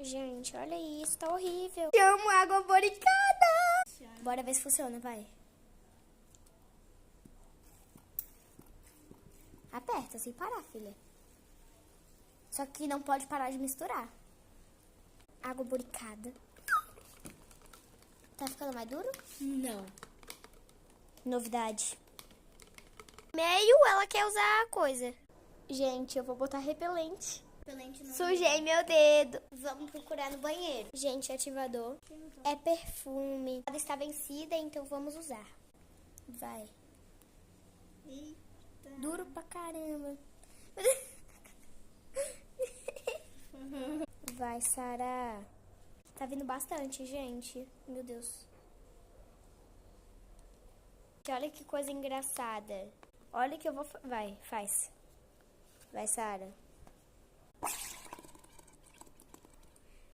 Gente, olha isso, tá horrível. Chamo água boricada. Bora ver se funciona, vai. Aperta sem parar, filha. Só que não pode parar de misturar. Água boricada. Tá ficando mais duro? Não. Novidade. Meio, ela quer usar a coisa. Gente, eu vou botar repelente. Sujei meu dedo. Vamos procurar no banheiro. Gente, ativador. É perfume. Ela está vencida, então vamos usar. Vai. Eita. Duro pra caramba. Vai, Sara. Tá vindo bastante, gente. Meu Deus. Olha que coisa engraçada. Olha que eu vou... Vai, faz. Vai, Sara.